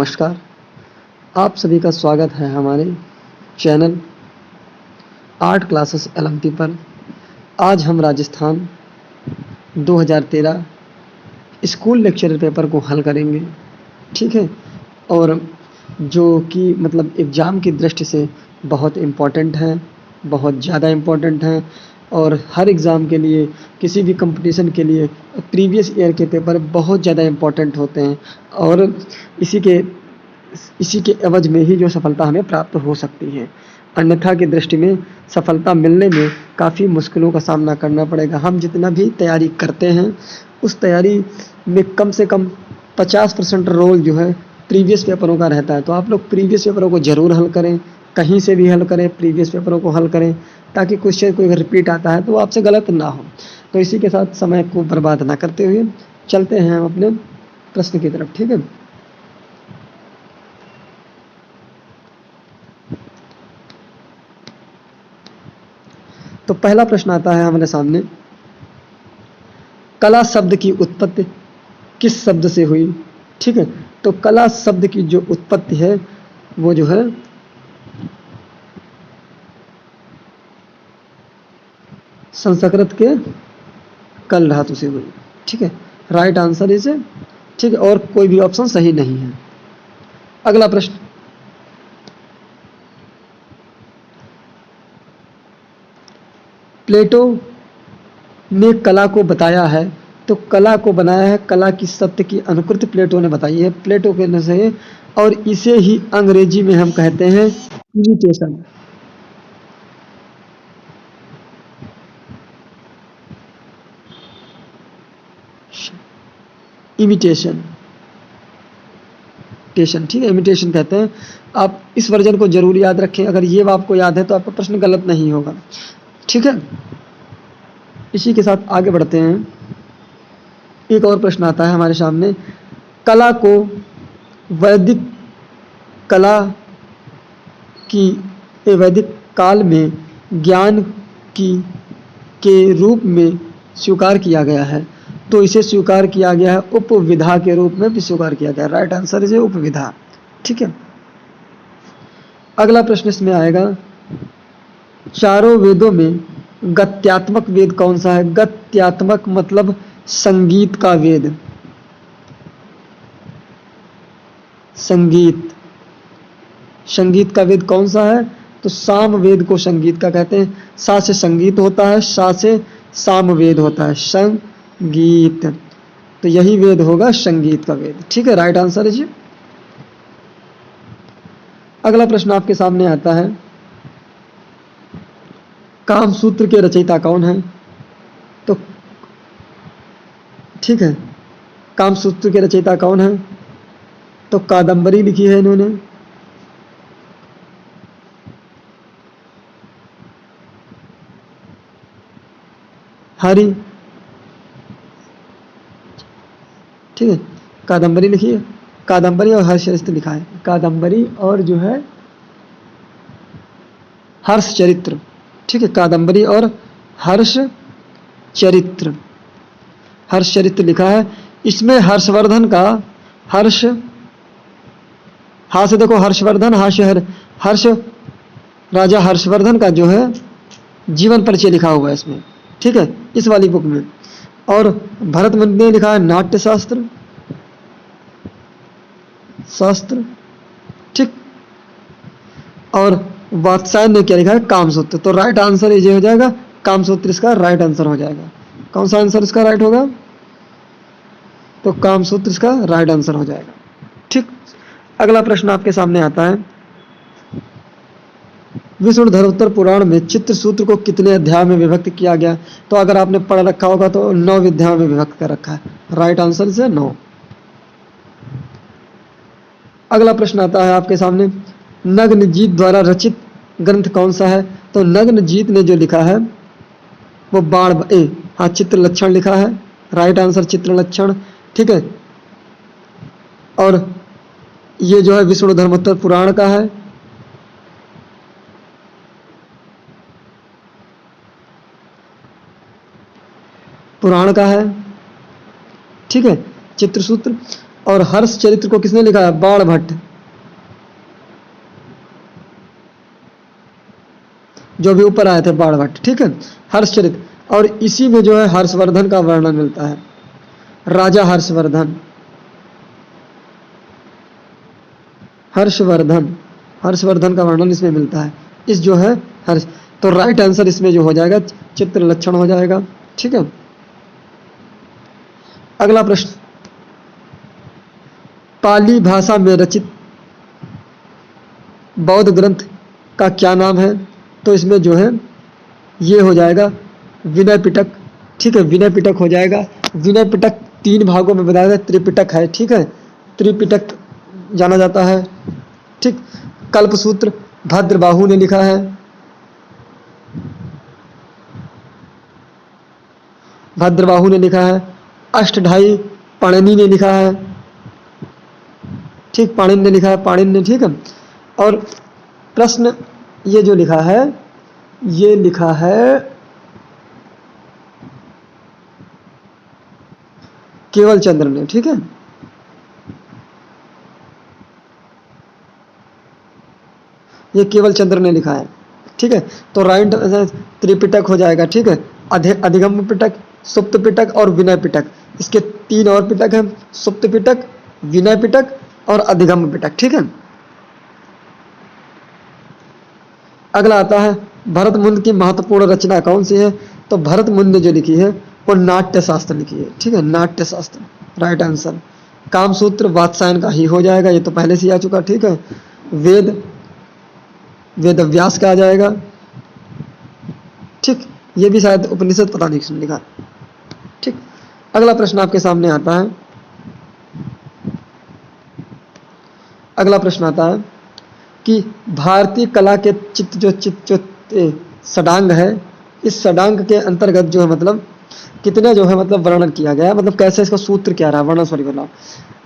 नमस्कार, आप सभी का स्वागत है हमारे चैनल आर्ट क्लासेस एलएमटी पर। आज हम राजस्थान 2013 स्कूल लेक्चरर पेपर को हल करेंगे, ठीक है। और जो कि मतलब एग्ज़ाम की दृष्टि से बहुत इम्पोर्टेंट है, बहुत ज़्यादा इम्पोर्टेंट है। और हर एग्ज़ाम के लिए, किसी भी कंपटीशन के लिए प्रीवियस ईयर के पेपर बहुत ज़्यादा इम्पोर्टेंट होते हैं और इसी के एवज में ही जो सफलता हमें प्राप्त हो सकती है। अन्यथा की दृष्टि में सफलता मिलने में काफ़ी मुश्किलों का सामना करना पड़ेगा। हम जितना भी तैयारी करते हैं उस तैयारी में कम से कम 50% रोल जो है प्रीवियस पेपरों का रहता है। तो आप लोग प्रीवियस पेपरों को ज़रूर हल करें, कहीं से भी हल करें, प्रीवियस पेपरों को हल करें, ताकि क्वेश्चन कोई रिपीट आता है तो वो आपसे गलत ना हो। तो इसी के साथ समय को बर्बाद ना करते हुए चलते हैं हम अपने प्रश्न की तरफ, ठीक है। तो पहला प्रश्न आता है हमारे सामने, कला शब्द की उत्पत्ति किस शब्द से हुई, ठीक है। तो कला शब्द की जो उत्पत्ति है वो जो है संस्कृत के कल धातु से हुई, ठीक है। राइट आंसर इसे, ठीक है, और कोई भी ऑप्शन सही नहीं है। अगला प्रश्न, प्लेटो ने कला को बताया है, तो कला को बनाया है, कला की सत्य की अनुकृति प्लेटो ने बताई है, प्लेटो के से, और इसे ही अंग्रेजी में हम कहते हैं इमिटेशन। इमिटेशन, ठीक है, इमिटेशन कहते हैं। आप इस वर्जन को जरूर याद रखें, अगर ये आपको याद है तो आपका प्रश्न गलत नहीं होगा, ठीक है। इसी के साथ आगे बढ़ते हैं। एक और प्रश्न आता है हमारे सामने, कला को वैदिक कला की वैदिक काल में ज्ञान की के रूप में स्वीकार किया गया है, तो इसे स्वीकार किया गया है उपविधा के रूप में भी स्वीकार किया गया है। राइट आंसर इज उपविधा, ठीक है। अगला प्रश्न इसमें आएगा, चारों वेदों में गत्यात्मक वेद कौन सा है। गत्यात्मक मतलब संगीत का वेद, संगीत, संगीत का वेद कौन सा है, तो साम वेद को संगीत का कहते हैं। सा से संगीत होता है, सा से साम वेद होता है, संगीत, तो यही वेद होगा संगीत का वेद, ठीक है। राइट आंसर है जी। अगला प्रश्न आपके सामने आता है, कामसूत्र के रचयिता कौन है, तो ठीक है, कामसूत्र के रचयिता कौन है, तो कादंबरी लिखी है इन्होंने, हरि, ठीक है, कादंबरी लिखी है, कादंबरी और हर्षचरित्र लिखा है, कादंबरी और जो है हर्षचरित्र, ठीक है, कादंबरी और हर्षचरित्र, हर्षचरित्र लिखा है। इसमें हर्षवर्धन का, हर्ष, हा से देखो हर्षवर्धन, हर्ष, राजा हर्षवर्धन का जो है जीवन परिचय लिखा हुआ है इसमें, ठीक है, इस वाली बुक में। और भरत मुनि ने लिखा है नाट्य शास्त्र, ठीक, और वात्स्यायन ने क्या लिखा है, कामसूत्र। तो राइट आंसर ये हो जाएगा, कामसूत्र इसका राइट आंसर हो जाएगा। कौन सा आंसर इसका राइट होगा, तो कामसूत्र इसका राइट आंसर हो जाएगा, ठीक। अगला प्रश्न आपके सामने आता है, विष्णुधरोत्तर पुराण में चित्रसूत्र को कितने अध्याय में विभक्त किया गया। तो अगर आपने पढ़ रखा होगा तो 9 अध्याय में विभक्त कर रखा है। राइट आंसर से 9। अगला प्रश्न आता है आपके सामने, नग्नजीत द्वारा रचित ग्रंथ कौन सा है। तो नग्नजीत ने जो लिखा है वो हाँ, चित्र लक्षण लिखा है। राइट आंसर चित्र लक्षण, ठीक है। और ये जो है विष्णुधरोत्तर पुराण का है, पुराण का है, ठीक है, चित्रसूत्र। और हर्ष चरित्र को किसने लिखा है? बाणभट्ट, जो भी ऊपर आए थे बाणभट्ट, ठीक है, हर्षचरित। और इसी में जो है हर्षवर्धन का वर्णन मिलता है, राजा हर्षवर्धन, हर्षवर्धन, हर्षवर्धन का वर्णन इसमें मिलता है, इस जो है हर्ष। तो राइट आंसर इसमें जो हो जाएगा चित्र लक्षण हो जाएगा, ठीक है। अगला प्रश्न, पाली भाषा में रचित बौद्ध ग्रंथ का क्या नाम है? तो इसमें जो है ये हो जाएगा विनय पिटक, ठीक है, विनय पिटक हो जाएगा। विनय पिटक 3 भागों में बताया जाता है, त्रिपिटक है, ठीक है, त्रिपिटक जाना जाता है, ठीक। कल्पसूत्र भद्रबाहु ने लिखा है, भद्रबाहु ने लिखा है। अष्टधाई पाणिनि ने लिखा है, ठीक, पाणिनि ने लिखा है, पाणिनि ने, ठीक है। और प्रश्न ये जो लिखा है, ये लिखा है केवल चंद्र ने, ठीक है, ये केवल चंद्र ने लिखा है, ठीक है। तो राइट त्रिपिटक हो जाएगा, ठीक है, अधिगम पिटक, सुप्त पिटक और विनय पिटक। इसके 3 और पिटक हैं, सुप्त पिटक, विनय पिटक और अधिगम पिटक, ठीक है। अगला आता है भरत मुनि की महत्वपूर्ण रचना कौन सी है? तो भरत मुनि ने जो लिखी है वो नाट्य शास्त्र लिखी है, ठीक है, नाट्य शास्त्र, राइट आंसर। कामसूत्र वात्सायन का ही हो जाएगा, ये तो पहले से ही आ चुका, ठीक है। वेद, वेद व्यास का आ जाएगा, ठीक, ये भी शायद उपनिषद पता नहीं किसने लिखा, ठीक। अगला प्रश्न आपके सामने आता है, अगला प्रश्न आता है कि भारतीय कला के चित्र जो षडांग है, इस षडांग के अंतर्गत जो है मतलब कितने जो है मतलब वर्णन किया गया है, मतलब कैसे इसका सूत्र क्या रहा, वर्णन सॉरी बोला,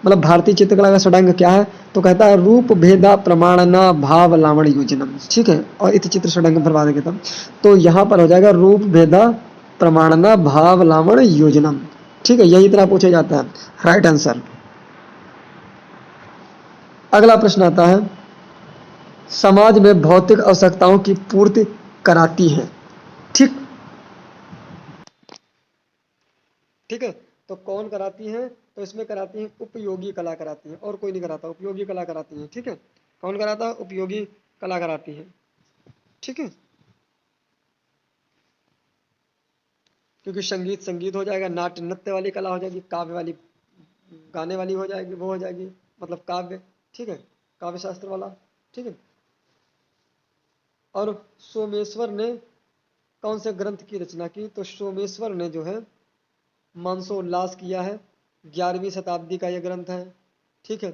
मतलब भारतीय चित्रकला का षडांग क्या है? तो कहता है रूप भेदा प्रमाणना भाव लावण योजनम, ठीक है, और इति चित्र षडांग बर्बाद के तब। तो यहाँ पर हो जाएगा रूप भेदा प्रमाणना भाव लावण योजनम, ठीक है, यही इतना पूछा जाता है, राइट आंसर। अगला प्रश्न आता है समाज में भौतिक आवश्यकताओं की पूर्ति कराती है, ठीक, ठीक है। तो कौन कराती है? तो इसमें कराती है उपयोगी कला कराती है, और कोई नहीं कराता, उपयोगी कला कराती है, ठीक है। कौन कराता है? उपयोगी कला कराती है, ठीक है। क्योंकि संगीत संगीत हो जाएगा, नाट्य नृत्य वाली कला हो जाएगी, काव्य वाली गाने वाली हो जाएगी, वो हो जाएगी मतलब काव्य, ठीक है, काव्य शास्त्र वाला, ठीक है। और सोमेश्वर ने कौन से ग्रंथ की रचना की? तो सोमेश्वर ने जो है मानसोल्लास किया है, 11वीं शताब्दी का यह ग्रंथ है, ठीक है,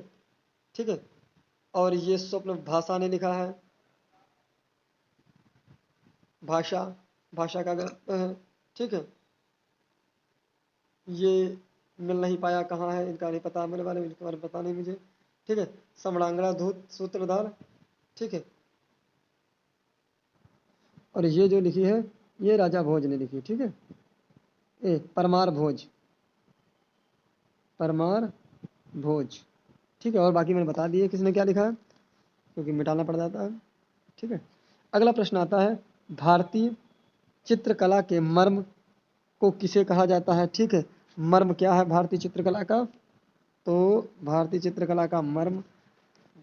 ठीक है। और ये स्वप्न भाषा ने लिखा है, भाषा, भाषा का ग्रंथ है, ठीक है। ये मिल नहीं पाया, कहाँ है इनका नहीं पता, मेरे बारे में इनके बारे में पता नहीं मुझे, ठीक है। सम्रांगणा धूत सूत्रधार, ठीक है। और ये जो लिखी है ये राजा भोज ने लिखी, ठीक है, ए परमार भोज, परमार भोज, ठीक है। और बाकी मैंने बता दिए किसने क्या लिखा है, क्योंकि मिटाना पड़ जाता है, ठीक है। अगला प्रश्न आता है भारतीय चित्रकला के मर्म को किसे कहा जाता है, ठीक है। मर्म क्या है भारतीय चित्रकला का? तो भारतीय चित्रकला का मर्म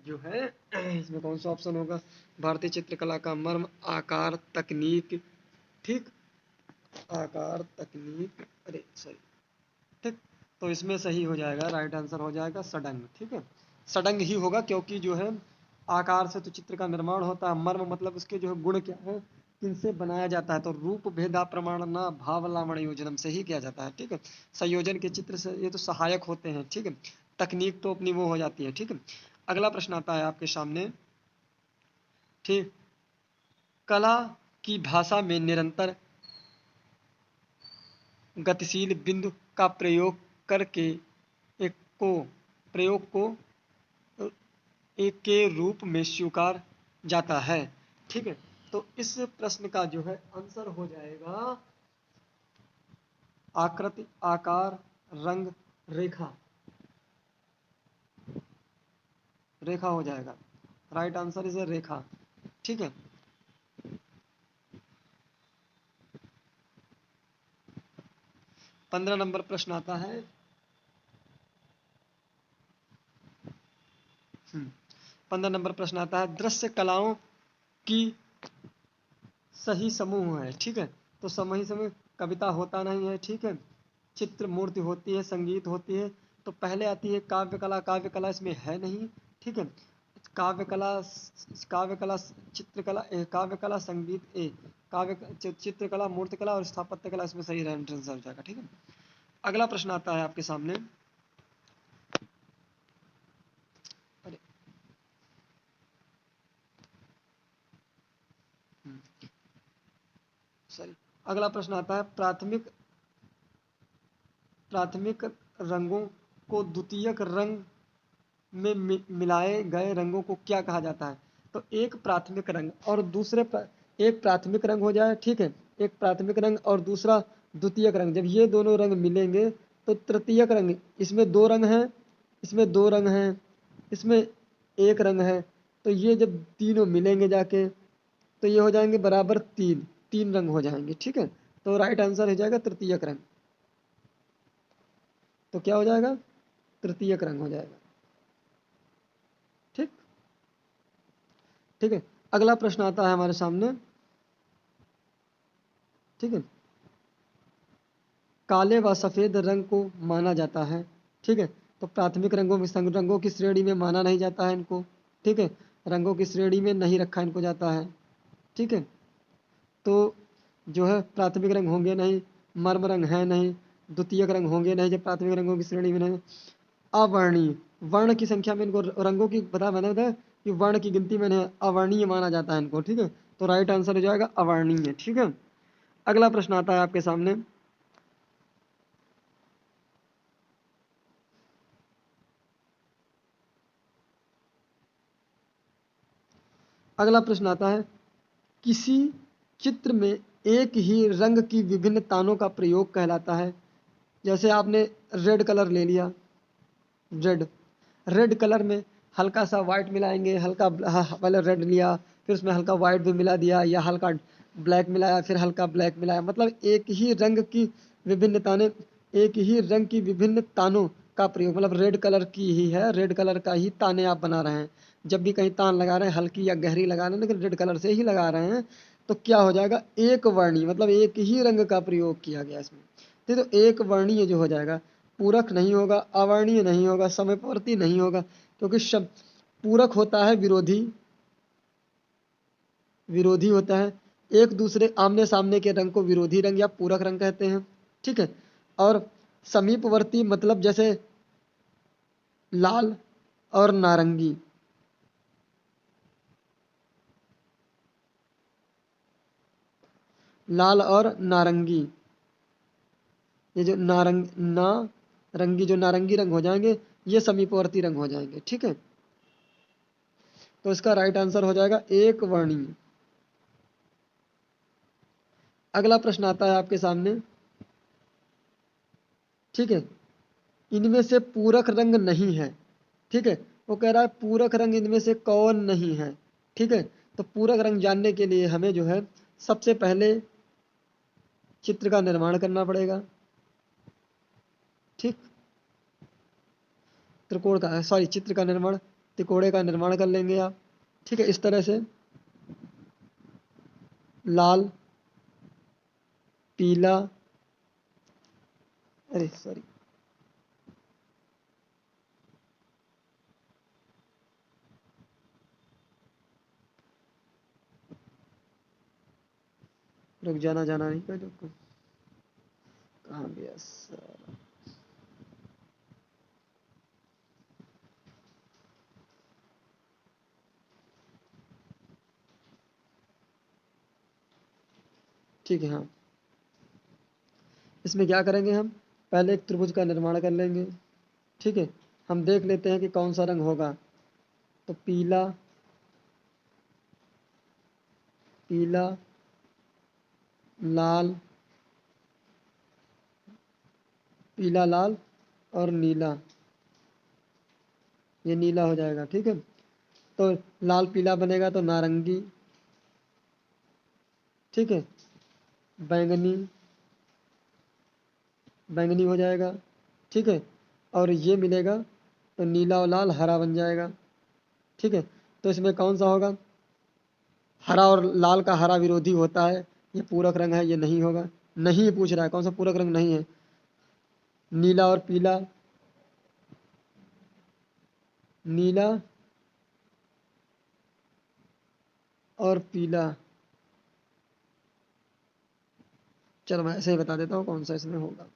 जो है इसमें कौन सा ऑप्शन होगा? भारतीय चित्रकला का मर्म आकार तकनीक, ठीक, आकार तकनीक, अरे सॉरी, ठीक। तो इसमें सही हो जाएगा, राइट आंसर हो जाएगा षडंग, ठीक है, षडंग ही होगा, क्योंकि जो है आकार से तो चित्र का निर्माण होता है, मर्म मतलब उसके जो है गुण क्या है, किनसे बनाया जाता है, तो रूप भेदा प्रमाण न भाव लावण योजनम से ही किया जाता है, ठीक है। संयोजन के चित्र से ये तो सहायक होते हैं, ठीक है, तकनीक तो अपनी वो हो जाती है, ठीक है। अगला प्रश्न आता है आपके सामने, ठीक, कला की भाषा में निरंतर गतिशील बिंदु का प्रयोग करके एक को प्रयोग को एक के रूप में स्वीकार जाता है, ठीक है। तो इस प्रश्न का जो है आंसर हो जाएगा आकृति, आकार, रंग, रेखा, रेखा हो जाएगा। राइट आंसर इज ए रेखा। ठीक है। पंद्रह नंबर प्रश्न आता है। 15 नंबर प्रश्न आता है, दृश्य कलाओं की सही समूह है। ठीक है, तो सही समूह कविता होता नहीं है। ठीक है, चित्र मूर्ति होती है, संगीत होती है। तो पहले आती है काव्य कला, काव्य कला इसमें है नहीं। ठीक है, काव्य कला, काव्य कला, चित्रकला ए, काव्य कला, संगीत ए, चित्रकला, मूर्तिकला और स्थापत्य कला इसमें सही एंट्रेंस हो जाएगा। ठीक है, अगला प्रश्न आता है आपके सामने। अरे सॉरी, अगला प्रश्न आता है, प्राथमिक रंगों को द्वितीयक रंग में मिलाए गए रंगों को क्या कहा जाता है? तो एक प्राथमिक रंग और एक प्राथमिक रंग हो जाए। ठीक है, एक प्राथमिक रंग और दूसरा द्वितीयक रंग, जब ये दोनों रंग मिलेंगे तो तृतीयक रंग। इसमें दो रंग हैं, इसमें दो रंग हैं, इसमें एक रंग है। तो ये जब तीनों मिलेंगे जाके तो ये हो जाएंगे बराबर तीन, तीन रंग हो जाएंगे। ठीक है, तो राइट आंसर हो जाएगा तृतीयक रंग। तो क्या हो जाएगा? तृतीयक रंग हो जाएगा। ठीक। ठीक है, अगला प्रश्न आता है हमारे सामने। ठीक है, काले व सफेद रंग को माना जाता है। ठीक है, तो प्राथमिक रंगों की श्रेणी में माना नहीं जाता है इनको। ठीक है, रंगों की श्रेणी में नहीं रखा इनको जाता है। ठीक है, तो जो है प्राथमिक रंग होंगे नहीं, मर्म रंग है नहीं, द्वितीयक रंग होंगे नहीं जब प्राथमिक रंगों की श्रेणी में नहीं। अवर्णीय, वर्ण की संख्या में इनको रंगों की मैंने बताया कि वर्ण की गिनती में नहीं, अवर्णीय माना जाता है इनको। ठीक है, तो राइट आंसर हो जाएगा अवर्णीय। ठीक है, अगला प्रश्न आता है आपके सामने। अगला प्रश्न आता है, किसी चित्र में एक ही रंग की विभिन्न तानों का प्रयोग कहलाता है। जैसे आपने रेड कलर ले लिया, रेड रेड कलर में हल्का सा वाइट मिलाएंगे, हल्का पहले रेड लिया, फिर उसमें हल्का वाइट भी मिला दिया, या हल्का ब्लैक मिलाया, फिर हल्का ब्लैक मिलाया, मतलब एक ही रंग की विभिन्न ताने, एक ही रंग की विभिन्न तानों का प्रयोग, मतलब रेड कलर की ही है, रेड कलर का ही ताने आप बना रहे हैं। जब भी कहीं तान लगा रहे हैं, हल्की या गहरी लगा रहे हैं, लेकिन रेड कलर से ही लगा रहे हैं, तो क्या हो जाएगा? एक वर्णीय, मतलब एक ही रंग का प्रयोग किया गया इसमें। तो एक वर्णीय जो हो जाएगा, पूरक नहीं होगा, अवर्णीय नहीं होगा, समयवर्ती नहीं होगा, क्योंकि शब्द पूरक होता है विरोधी, विरोधी होता है। एक दूसरे आमने सामने के रंग को विरोधी रंग या पूरक रंग कहते हैं। ठीक है, और समीपवर्ती मतलब जैसे लाल और नारंगी, लाल और नारंगी, ये जो नारंगी, जो नारंगी रंग हो जाएंगे, ये समीपवर्ती रंग हो जाएंगे। ठीक है, तो इसका राइट आंसर हो जाएगा एक वर्णीय। अगला प्रश्न आता है आपके सामने। ठीक है, इनमें से पूरक रंग नहीं है। ठीक है, वो कह रहा है पूरक रंग इनमें से कौन नहीं है। ठीक है, तो पूरक रंग जानने के लिए हमें जो है सबसे पहले चित्र का निर्माण करना पड़ेगा। ठीक, त्रिकोण का सॉरी चित्र का निर्माण, त्रिकोणे का निर्माण कर लेंगे आप। ठीक है, इस तरह से लाल, पीला, अरे सॉरी, रुक जाना, जाना नहीं कर, कहाँ गया साला? ठीक है, हाँ, इसमें क्या करेंगे हम? पहले एक त्रिभुज का निर्माण कर लेंगे। ठीक है, हम देख लेते हैं कि कौन सा रंग होगा। तो पीला, पीला, लाल, पीला, लाल और नीला। ये नीला हो जाएगा। ठीक है, तो लाल पीला बनेगा तो नारंगी। ठीक है, बैंगनी, बैंगनी हो जाएगा। ठीक है, और ये मिलेगा तो नीला और लाल हरा बन जाएगा। ठीक है, तो इसमें कौन सा होगा? हरा और लाल का हरा विरोधी होता है, ये पूरक रंग है, ये नहीं होगा। नहीं पूछ रहा है, कौन सा पूरक रंग नहीं है? नीला और पीला, नीला और पीला। चलो मैं ऐसे ही बता देता हूँ कौन सा इसमें होगा।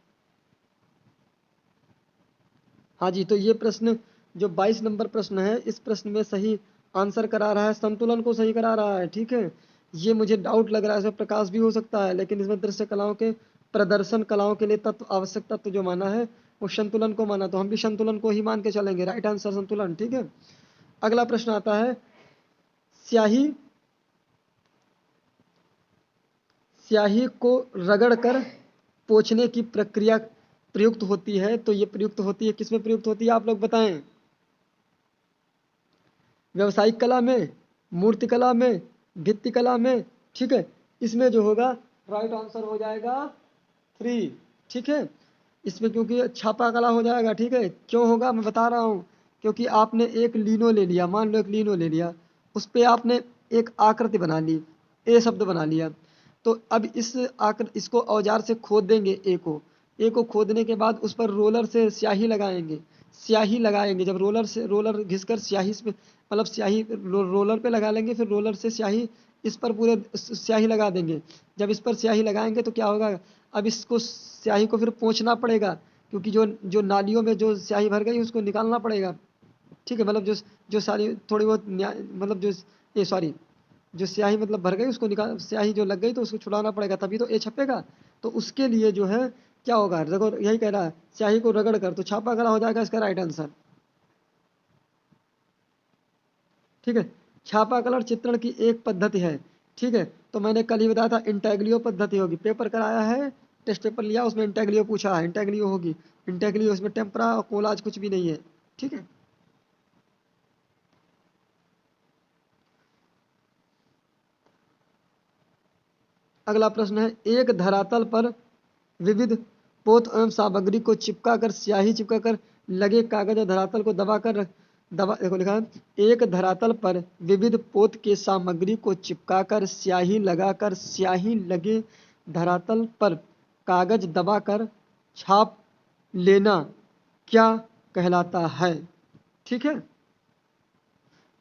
हाँ जी, तो ये प्रश्न जो 22 नंबर प्रश्न है, इस प्रश्न में सही आंसर करा रहा है, संतुलन को सही करा रहा है। ठीक है, ये मुझे डाउट लग रहा है, इसमें प्रकाश भी हो सकता है, लेकिन इसमें दृश्य कलाओं के प्रदर्शन कलाओं के लिए तत्व, आवश्यक तत्व जो माना है वो संतुलन को माना, तो हम भी संतुलन को ही मान के चलेंगे। राइट आंसर संतुलन। ठीक है, अगला प्रश्न आता है, स्याही स्याही को रगड़कर पोंछने की प्रक्रिया प्रयुक्त होती है, तो ये प्रयुक्त होती है, किसमें प्रयुक्त होती है आप लोग बताएं? व्यावसायिक कला में, मूर्ति कला में, भित्ति कला में। ठीक है, इसमें जो होगा राइट आंसर हो जाएगा 3। ठीक है, इसमें क्योंकि छापा कला हो जाएगा। ठीक है, क्यों होगा मैं बता रहा हूँ, क्योंकि आपने एक लीनो ले लिया, मान लो एक लीनो ले लिया, उस पर आपने एक आकृति बना ली, ए शब्द बना लिया, तो अब इसको औजार से खोद देंगे, ए को खोदने के बाद उस पर रोलर से स्याही लगाएंगे, स्याही लगाएंगे, जब रोलर घिसकर स्याही पे, मतलब स्याही रोलर पे लगा लेंगे, फिर रोलर से स्याही इस पर पूरे स्याही लगा देंगे। जब इस पर स्याही लगाएंगे तो क्या होगा, अब इसको स्याही को फिर पोंछना पड़ेगा, क्योंकि जो जो नालियों में जो स्याही भर गई उसको निकालना पड़ेगा। ठीक है, मतलब जो जो सारी थोड़ी बहुत मतलब जो ये सॉरी जो स्याही मतलब भर गई उसको निकाल, स्याही जो लग गई तो उसको छुड़ाना पड़ेगा, तभी तो ए छपेगा। तो उसके लिए जो है क्या होगा, देखो यही कह रहा है, स्याही को रगड़ कर, तो छापा कला हो जाएगा इसका राइट आंसर। ठीक है, छापा कलर चित्रण की एक पद्धति है। ठीक है, तो मैंने कल ही बताया था इंटेग्लियो पद्धति होगी, पेपर कराया है, टेस्ट पेपर लिया, उसमें इंटेग्लियो पूछा है, इंटेग्लियो होगी। इंटेग्लियो, इसमें टेम्परा और कोलाज कुछ भी नहीं है। ठीक है, अगला प्रश्न है, एक धरातल पर विविध पोत एवं सामग्री को चिपका कर, स्याही चिपका कर लगे कागज और धरातल को दबा देखो लिखा है, एक धरातल पर विविध पोत के सामग्री को चिपकाकर स्याही लगाकर स्याही लगे धरातल पर कागज दबाकर छाप लेना क्या कहलाता है? ठीक है,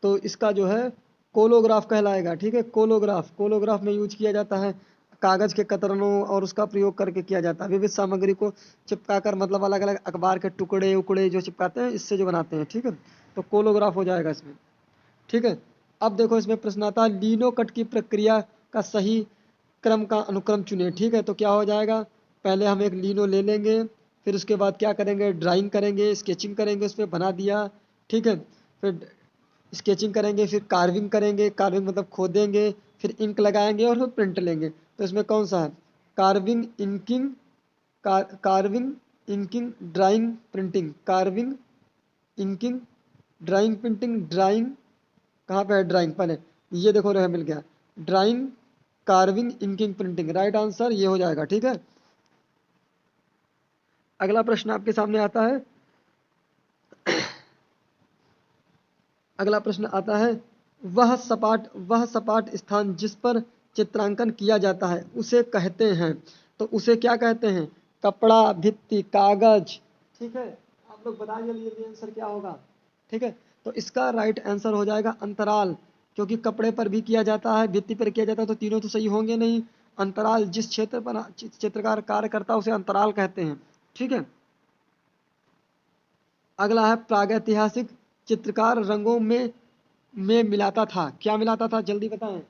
तो इसका जो है कोलोग्राफ कहलाएगा। ठीक है, कोलोग्राफ में यूज किया जाता है, कागज के कतरनों और उसका प्रयोग करके किया जाता है, विविध सामग्री को चिपका कर, मतलब अलग अलग अखबार के टुकड़े उकड़े जो चिपकाते हैं, इससे जो बनाते हैं। ठीक है, तो कोलोग्राफ हो जाएगा इसमें। ठीक है, अब देखो इसमें प्रश्न आता है, लीनो कट की प्रक्रिया का सही क्रम का अनुक्रम चुने। ठीक है, तो क्या हो जाएगा, पहले हम एक लीनो ले लेंगे, फिर उसके बाद क्या करेंगे, ड्राइंग करेंगे, स्केचिंग करेंगे, उस पर बना दिया। ठीक है, फिर स्केचिंग करेंगे, फिर कार्विंग करेंगे, कार्विंग मतलब खोदेंगे, फिर इंक लगाएंगे और फिर प्रिंट लेंगे। तो इसमें कौन सा है, carving, inking, carving, inking, drawing, printing, carving, inking, drawing, printing, drawing, कहाँ पे है ड्राइंग, पहले ये देखो रहा मिल गया, drawing, carving, inking, printing, right answer ये हो जाएगा। ठीक है, अगला प्रश्न आपके सामने आता है, अगला प्रश्न आता है, वह सपाट स्थान जिस पर चित्रांकन किया जाता है उसे कहते हैं, तो उसे क्या कहते हैं, कपड़ा, भित्ति, कागज। ठीक है, आप लोग बताइए जल्दी आंसर क्या होगा। ठीक है, तो इसका राइट आंसर हो जाएगा अंतराल, क्योंकि कपड़े पर भी किया जाता है, भित्ति पर किया जाता है, तो तीनों तो सही होंगे नहीं। अंतराल, जिस क्षेत्र पर चित्रकार कार्य करता है उसे अंतराल कहते हैं। ठीक है, अगला है, प्रागैतिहासिक चित्रकार रंगों में मिलाता था, क्या मिलाता था जल्दी बताएं,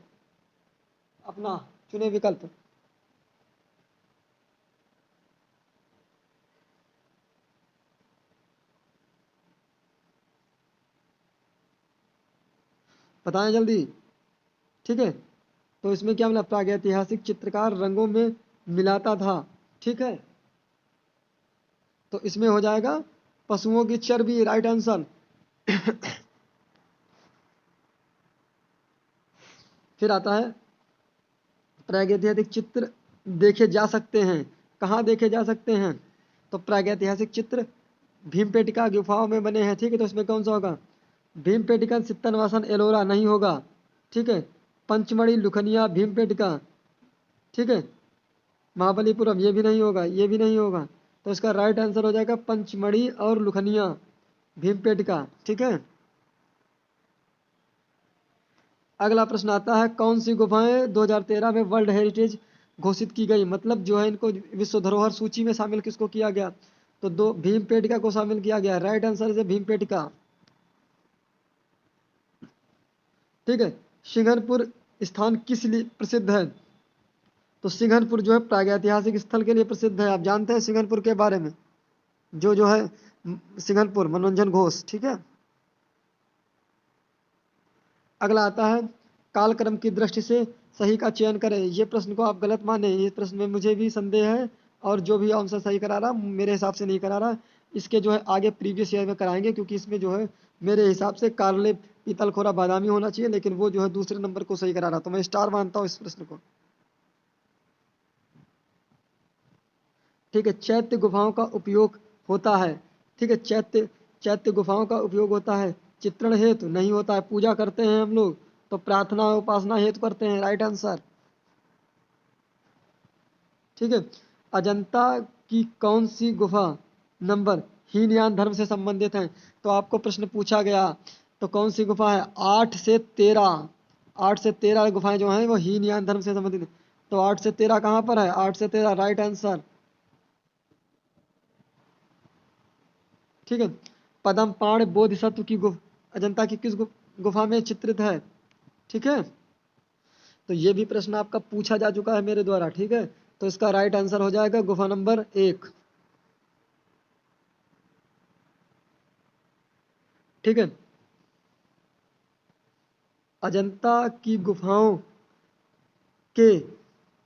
अपना चुने विकल्प। बताएं जल्दी। ठीक है, तो इसमें क्या मिला, प्रागैतिहासिक चित्रकार रंगों में मिलाता था। ठीक है, तो इसमें हो जाएगा पशुओं की चर्बी, राइट आंसर। फिर आता है प्रागैतिहासिक चित्र देखे जा सकते हैं। कहाँ देखे जा सकते हैं? तो प्रागैतिहासिक चित्र भीमपेटिका गुफाओं में बने हैं, ठीक है। तो इसमें कौन सा होगा? भीमपेटिका सित्तनवासन एलोरा नहीं होगा, ठीक है। पंचमढ़ी लुखनिया भीमपेटिका, ठीक है। महाबलीपुरम ये भी नहीं होगा, ये भी नहीं होगा। तो इसका राइट आंसर हो जाएगा पंचमढ़ी और लुखनिया भीमपेटिका, ठीक है। अगला प्रश्न आता है कौन सी गुफाएं 2013 में वर्ल्ड हेरिटेज घोषित की गई? मतलब जो है इनको विश्व धरोहर सूची में शामिल किसको किया गया? तो दो भीमपेटिका को शामिल किया गया। राइट आंसर है भीमपेटिका, ठीक है। सिंघनपुर स्थान किस लिए प्रसिद्ध है? तो सिंघनपुर जो है प्रागैतिहासिक स्थल के लिए प्रसिद्ध है। आप जानते हैं सिंघनपुर के बारे में, जो है सिंघनपुर मनोरंजन घोष, ठीक है। अगला आता है कालक्रम की दृष्टि से सही का चयन करें। ये प्रश्न को आप गलत माने, ये प्रश्न में मुझे भी संदेह है और जो भी आंसर सही करा रहा मेरे हिसाब से नहीं करा रहा। इसके जो है आगे प्रीवियस ईयर में कराएंगे, क्योंकि इसमें जो है मेरे हिसाब से कारले पीतल खोरा बादामी होना चाहिए, लेकिन वो जो है दूसरे नंबर को सही करा रहा। तो मैं स्टार मानता हूँ इस प्रश्न को, ठीक है। चैत्य गुफाओं का उपयोग होता है, ठीक है। चैत्य चैत्य गुफाओं का उपयोग होता है चित्रण हेतु नहीं होता है। पूजा करते हैं हम लोग तो प्रार्थना उपासना हेतु करते हैं। राइट आंसर, ठीक है। अजंता की कौन सी गुफा नंबर हीनयान धर्म से संबंधित है? तो आपको प्रश्न पूछा गया तो कौन सी गुफा है? 8 से 13, 8 से 13 गुफाएं जो हैं वो हीनयान धर्म से संबंधित है। तो 8 से 13 कहाँ पर है? 8 से 13 राइट आंसर, ठीक है। पद्मपाण बोधिसत्व की अजंता की किस गुफा में चित्रित है? ठीक है। तो ये भी प्रश्न आपका पूछा जा चुका है मेरे द्वारा, ठीक है। तो इसका राइट आंसर हो जाएगा गुफा नंबर 1, ठीक है। अजंता की गुफाओं के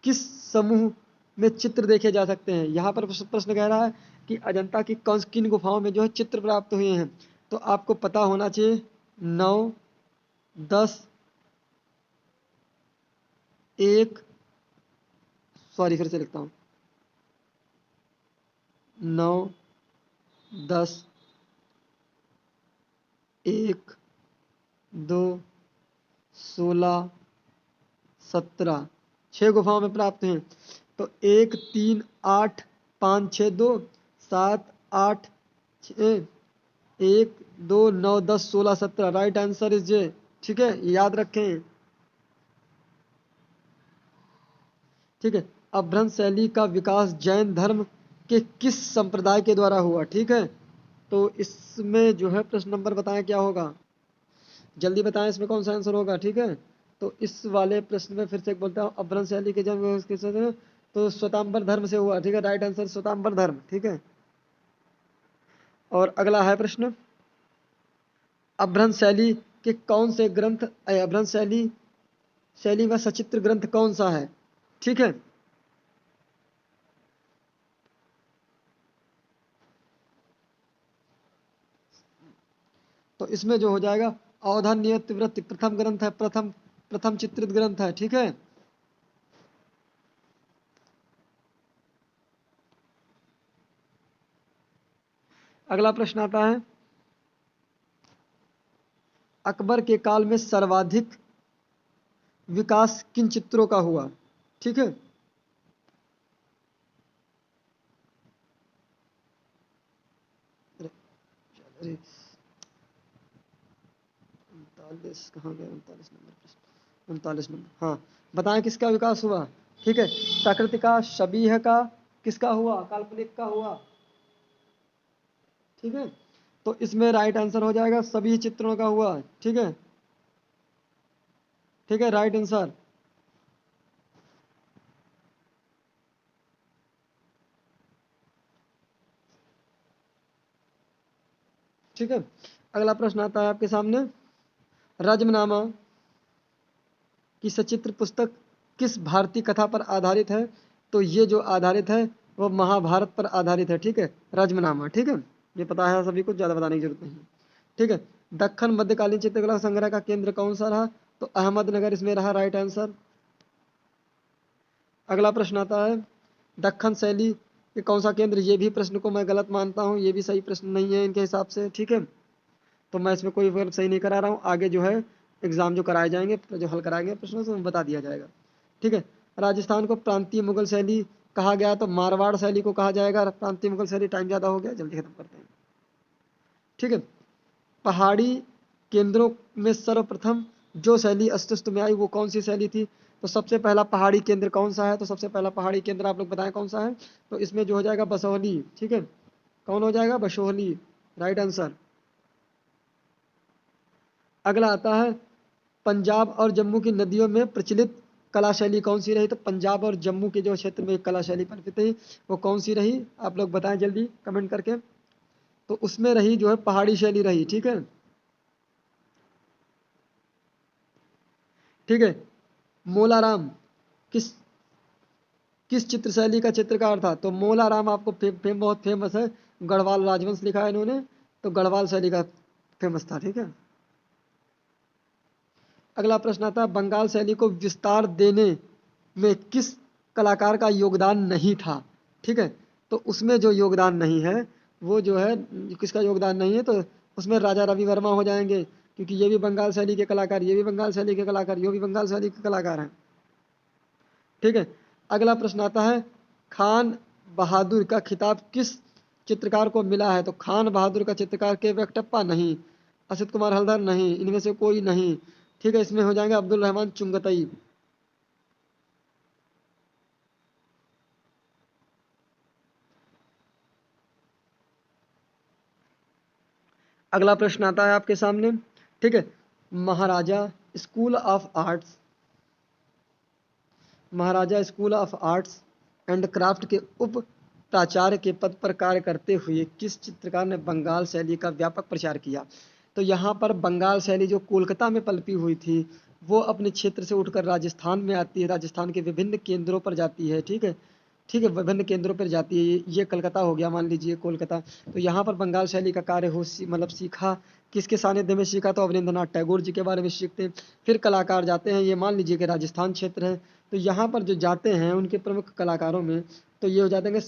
किस समूह में चित्र देखे जा सकते हैं? यहाँ पर प्रश्न कह रहा है कि अजंता की कौन किन गुफाओं में जो है चित्र प्राप्त हुए हैं। तो आपको पता होना चाहिए 9, 10, 1, सॉरी फिर से लिखता हूँ 9, 10, 1, 2, 16, 17, 6 गुफाओं में प्राप्त हैं। तो 1, 3, 8, 5, 6, 2, 7, 8, 6, 1, 2, 9, 10, 16, 17 राइट आंसर इज जे, ठीक है। याद रखें, ठीक है। अभ्रंश शैली का विकास जैन धर्म के किस संप्रदाय के द्वारा हुआ? ठीक है। तो इसमें जो है प्रश्न नंबर बताएं क्या होगा, जल्दी बताएं इसमें कौन सा आंसर होगा, ठीक है। तो इस वाले प्रश्न में फिर से एक बोलता हूँ अभ्रंश शैली के जन्म तो श्वेतांबर धर्म से हुआ, ठीक है। राइट आंसर श्वेतांबर धर्म, ठीक है। और अगला है प्रश्न अभ्रंश शैली के कौन से ग्रंथ अभ्रंश शैली व सचित्र ग्रंथ कौन सा है? ठीक है। तो इसमें जो हो जाएगा अवधा नियतवृत्ति प्रथम ग्रंथ है, प्रथम प्रथम चित्रित ग्रंथ है, ठीक है। अगला प्रश्न आता है अकबर के काल में सर्वाधिक विकास किन चित्रों का हुआ? ठीक है। अरे 39 कहाँ गया? 39 नंबर प्रश्न, 39 नंबर, हाँ। बताएं किसका विकास हुआ? ठीक है। प्रकृति का, शबीह का, किसका हुआ? काल्पनिक का हुआ, ठीक है। तो इसमें राइट आंसर हो जाएगा सभी चित्रों का हुआ, ठीक है। ठीक है, राइट आंसर, ठीक है। अगला प्रश्न आता है आपके सामने रज्मनामा की सचित्र पुस्तक किस भारतीय कथा पर आधारित है? तो ये जो आधारित है वो महाभारत पर आधारित है, ठीक है। रज्मनामा, ठीक है। ये पता है सभी को, ज़्यादा बताने की जरूरत नहीं है, ठीक है। दक्कन मध्यकालीन चित्रकला संग्रह का केंद्र कौन सा रहा? तो अहमदनगर इसमें रहा राइट आंसर। अगला प्रश्न आता है दक्कन शैली के कौन सा केंद्र? ये भी प्रश्न को मैं गलत मानता हूँ, ये भी सही प्रश्न नहीं है इनके हिसाब से, ठीक है। तो मैं इसमें कोई वर्ग सही नहीं करा रहा हूँ, आगे जो है एग्जाम जो कराए जाएंगे, जो हल कराएंगे प्रश्नों से बता दिया जाएगा, ठीक है। राजस्थान को प्रांतीय मुगल शैली कहा गया, तो मारवाड़ शैली को कहा जाएगा प्रांतीय मुगल शैली। टाइम ज़्यादा हो गया, जल्दी खत्म करते हैं, ठीक है। पहाड़ी केंद्रों में सर्वप्रथम जो शैली अस्तित्व में आई वो कौन सी शैली थी? तो सबसे पहला पहाड़ी केंद्र कौन सा है? तो सबसे पहला पहाड़ी केंद्र आप लोग बताएं कौन सा है? तो इसमें जो हो जाएगा बसोहली, ठीक है। कौन हो जाएगा? Basohli, right answer. अगला आता है पंजाब और जम्मू की नदियों में प्रचलित कला शैली कौन सी रही? तो पंजाब और जम्मू के जो क्षेत्र में कला शैली प्रचलित है वो कौन सी रही? आप लोग बताएं जल्दी कमेंट करके। तो उसमें रही जो है पहाड़ी शैली रही, ठीक है, ठीक है। मोलाराम किस किस चित्र शैली का चित्रकार था? तो मोलाराम आपको बहुत फेमस है, गढ़वाल राजवंश लिखा है इन्होंने, तो गढ़वाल शैली का फेमस था, ठीक है। अगला प्रश्न आता है बंगाल शैली को विस्तार देने में किस कलाकार का योगदान नहीं था? ठीक है, तो उसमें जो योगदान नहीं है वो जो है किसका योगदान नहीं है? तो उसमें राजा रवि वर्मा हो जाएंगे, क्योंकि ये भी बंगाल शैली के कलाकार, ये भी बंगाल शैली के कलाकार, ये भी बंगाल शैली के कलाकार हैं, ठीक है। अगला प्रश्न आता है खान बहादुर का खिताब किस चित्रकार को मिला है? तो खान बहादुर का चित्रकार के वेंकटप्पा नहीं, असित कुमार हल्दर नहीं, इनमें से कोई नहीं, ठीक है। इसमें हो जाएंगे अब्दुल रहमान चुंगतई। अगला प्रश्न आता है आपके सामने, ठीक है। Maharaja school of arts Maharaja school of arts and craft के उप प्राचार्य के पद पर कार्य करते हुए किस चित्रकार ने बंगाल शैली का व्यापक प्रचार किया? तो यहाँ पर बंगाल शैली जो कोलकाता में पलपी हुई थी वो अपने क्षेत्र से उठकर राजस्थान में आती है, राजस्थान के विभिन्न केंद्रों पर जाती है, ठीक है, ठीक है, विभिन्न केंद्रों पर जाती है। ये कलकत्ता हो गया, मान लीजिए कोलकाता। तो यहाँ पर बंगाल शैली का कार्य मतलब सीखा, किसके सानिध्य में सीखा? तो अवनींद्रनाथ टैगोर जी के बारे में सीखते हैं। फिर कलाकार जाते हैं, ये मान लीजिए कि राजस्थान क्षेत्र है, तो यहाँ पर जो जाते हैं उनके प्रमुख कलाकारों में तो ये हो जाते हैं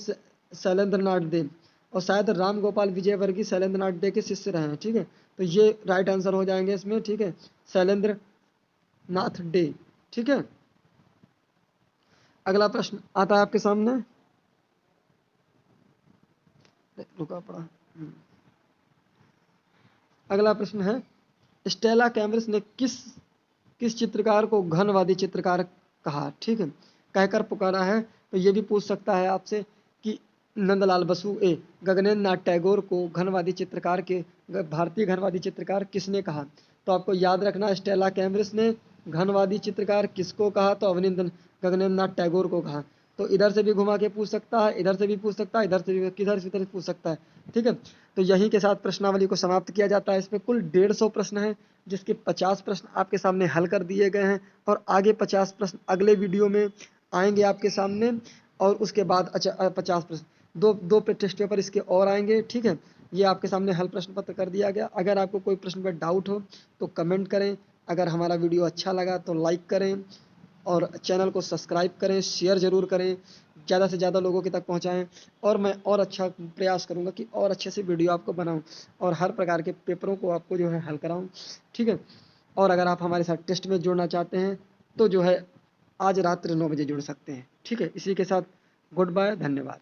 शैलेंद्र नाथ डे, और शायद राम गोपाल विजयवर्गीय शैलेंद्र नाथ डे के शिष्य रहे हैं, ठीक है। तो ये राइट आंसर हो जाएंगे इसमें, ठीक है, शैलेंद्र नाथ डे, ठीक है। अगला प्रश्न आता है आपके सामने, रुका पड़ा। अगला प्रश्न है स्टेला कैमरस ने किस किस चित्रकार को घनवादी चित्रकार कहा? ठीक है, कहकर पुकारा है। तो ये भी पूछ सकता है आपसे कि नंदलाल बसु गगनेंद्र नाथ टैगोर को घनवादी चित्रकार के भारतीय घनवादी चित्रकार किसने कहा? तो आपको याद रखना स्टेला कैमरस ने घनवादी चित्रकार किसको कहा? तो गगनेंद्र नाथ टैगोर को कहा। तो इधर से भी घुमा के पूछ सकता है, इधर से भी पूछ सकता है, इधर से भी किधर से पूछ सकता है, ठीक है। तो यहीं के साथ प्रश्नावली को समाप्त किया जाता है। इसमें कुल 150 प्रश्न हैं, जिसके 50 प्रश्न आपके सामने हल कर दिए गए हैं, और आगे 50 प्रश्न अगले वीडियो में आएंगे आपके सामने, और उसके बाद 50 प्रश्न दो दो टेस्ट पेपर इसके और आएंगे, ठीक है। ये आपके सामने हल प्रश्न पत्र कर दिया गया। अगर आपको कोई प्रश्न पर डाउट हो तो कमेंट करें, अगर हमारा वीडियो अच्छा लगा तो लाइक करें, और चैनल को सब्सक्राइब करें, शेयर ज़रूर करें, ज़्यादा से ज़्यादा लोगों के तक पहुँचाएँ, और मैं और अच्छा प्रयास करूँगा कि और अच्छे से वीडियो आपको बनाऊँ और हर प्रकार के पेपरों को आपको जो है हल कराऊँ, ठीक है। और अगर आप हमारे साथ टेस्ट में जुड़ना चाहते हैं तो जो है आज रात्रि 9 बजे जुड़ सकते हैं, ठीक है। इसी के साथ गुड बाय, धन्यवाद।